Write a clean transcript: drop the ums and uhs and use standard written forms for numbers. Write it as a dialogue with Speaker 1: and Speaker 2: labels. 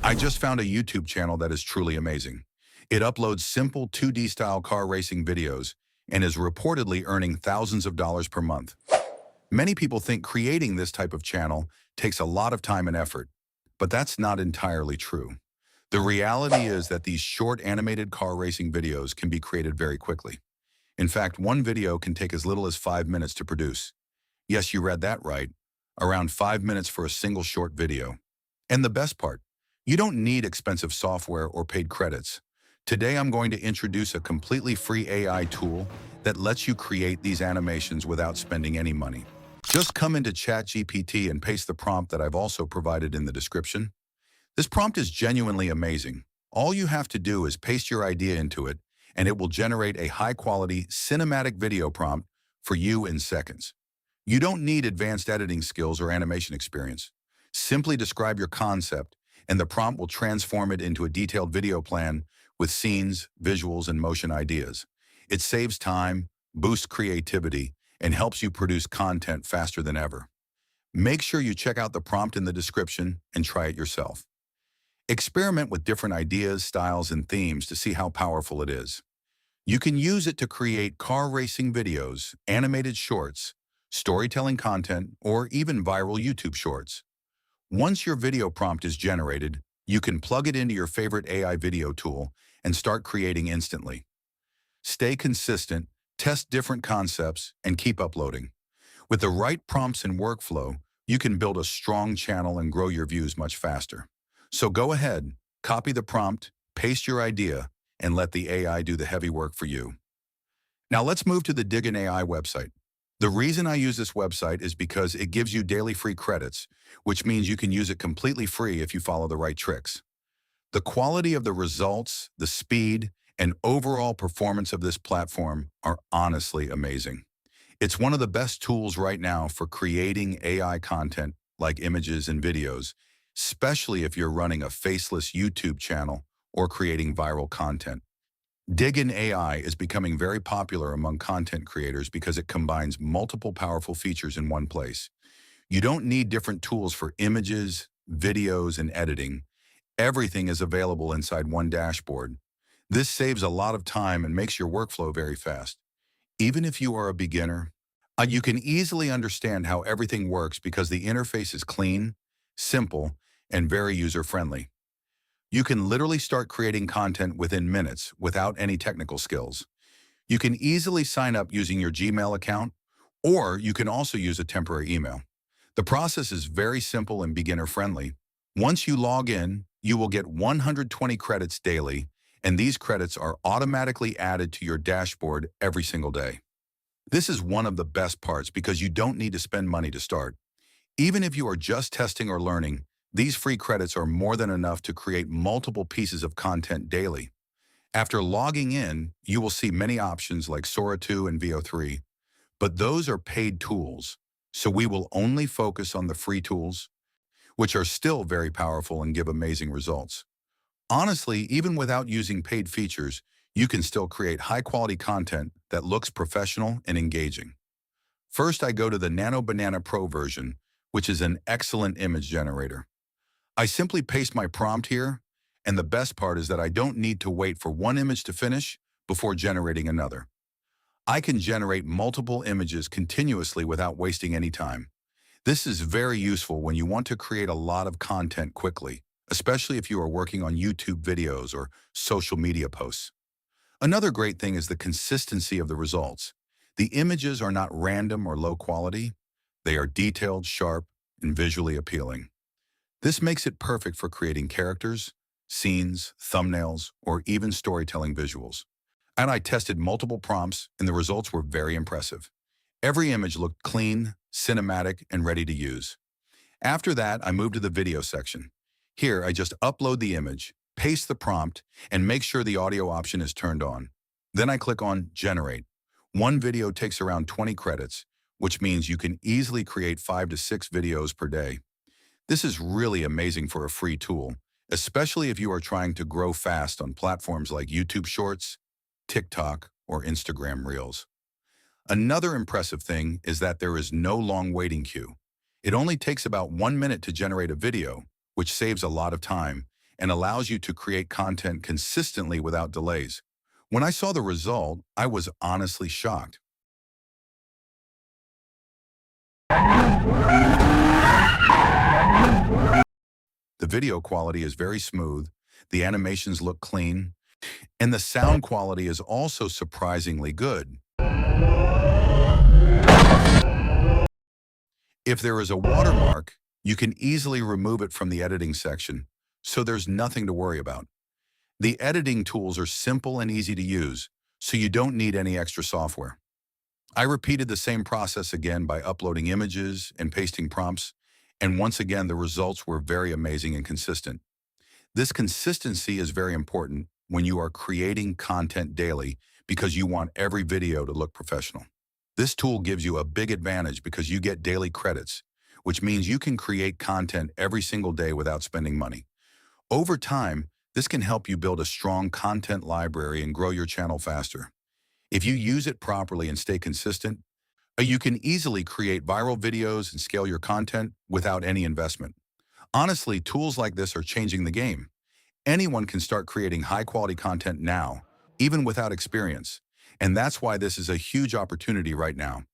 Speaker 1: I just found a YouTube channel that is truly amazing. It uploads simple 2D style car racing videos and is reportedly earning thousands of dollars per month. Many people think creating this type of channel takes a lot of time and effort, but that's not entirely true. The reality is that these short animated car racing videos can be created very quickly. In fact, one video can take as little as 5 minutes to produce. Yes, you read that right. Around 5 minutes for a single short video. And the best part, you don't need expensive software or paid credits. Today, I'm going to introduce a completely free AI tool that lets you create these animations without spending any money. Just come into ChatGPT and paste the prompt that I've also provided in the description. This prompt is genuinely amazing. All you have to do is paste your idea into it, and it will generate a high-quality cinematic video prompt for you in seconds. You don't need advanced editing skills or animation experience. Simply describe your concept, and the prompt will transform it into a detailed video plan with scenes, visuals, and motion ideas. It saves time, boosts creativity, and helps you produce content faster than ever. Make sure you check out the prompt in the description and try it yourself. Experiment with different ideas, styles, and themes to see how powerful it is. You can use it to create car racing videos, animated shorts, storytelling content, or even viral YouTube shorts. Once your video prompt is generated, you can plug it into your favorite AI video tool and start creating instantly. Stay consistent, test different concepts, and keep uploading. With the right prompts and workflow, you can build a strong channel and grow your views much faster. So go ahead, copy the prompt, paste your idea, and let the AI do the heavy work for you. Now let's move to the Digen AI website. The reason I use this website is because it gives you daily free credits, which means you can use it completely free if you follow the right tricks. The quality of the results, the speed, and overall performance of this platform are honestly amazing. It's one of the best tools right now for creating AI content like images and videos, especially if you're running a faceless YouTube channel or creating viral content. Digen AI is becoming very popular among content creators because it combines multiple powerful features in one place. You don't need different tools for images, videos, and editing. Everything is available inside one dashboard. This saves a lot of time and makes your workflow very fast. Even if you are a beginner, you can easily understand how everything works because the interface is clean, simple, and very user-friendly. You can literally start creating content within minutes without any technical skills. You can easily sign up using your Gmail account, or you can also use a temporary email. The process is very simple and beginner-friendly. Once you log in, you will get 120 credits daily, and these credits are automatically added to your dashboard every single day. This is one of the best parts because you don't need to spend money to start. Even if you are just testing or learning, these free credits are more than enough to create multiple pieces of content daily. After logging in, you will see many options like Sora 2 and VO3, but those are paid tools, so we will only focus on the free tools, which are still very powerful and give amazing results. Honestly, even without using paid features, you can still create high-quality content that looks professional and engaging. First, I go to the Nano Banana Pro version, which is an excellent image generator. I simply paste my prompt here, and the best part is that I don't need to wait for one image to finish before generating another. I can generate multiple images continuously without wasting any time. This is very useful when you want to create a lot of content quickly, especially if you are working on YouTube videos or social media posts. Another great thing is the consistency of the results. The images are not random or low quality. They are detailed, sharp, and visually appealing. This makes it perfect for creating characters, scenes, thumbnails, or even storytelling visuals. And I tested multiple prompts, and the results were very impressive. Every image looked clean, cinematic, and ready to use. After that, I moved to the video section. Here, I just upload the image, paste the prompt, and make sure the audio option is turned on. Then I click on Generate. One video takes around 20 credits, which means you can easily create 5 to 6 videos per day. This is really amazing for a free tool, especially if you are trying to grow fast on platforms like YouTube Shorts, TikTok, or Instagram Reels. Another impressive thing is that there is no long waiting queue. It only takes about 1 minute to generate a video, which saves a lot of time, and allows you to create content consistently without delays. When I saw the result, I was honestly shocked. The video quality is very smooth, the animations look clean, and the sound quality is also surprisingly good. If there is a watermark, you can easily remove it from the editing section, so there's nothing to worry about. The editing tools are simple and easy to use, so you don't need any extra software. I repeated the same process again by uploading images and pasting prompts, and once again the results were very amazing and consistent. This consistency is very important when you are creating content daily because you want every video to look professional. This tool gives you a big advantage because you get daily credits, which means you can create content every single day without spending money. Over time, this can help you build a strong content library and grow your channel faster. If you use it properly and stay consistent, you can easily create viral videos and scale your content without any investment. Honestly, tools like this are changing the game. Anyone can start creating high-quality content now, even without experience. And that's why this is a huge opportunity right now.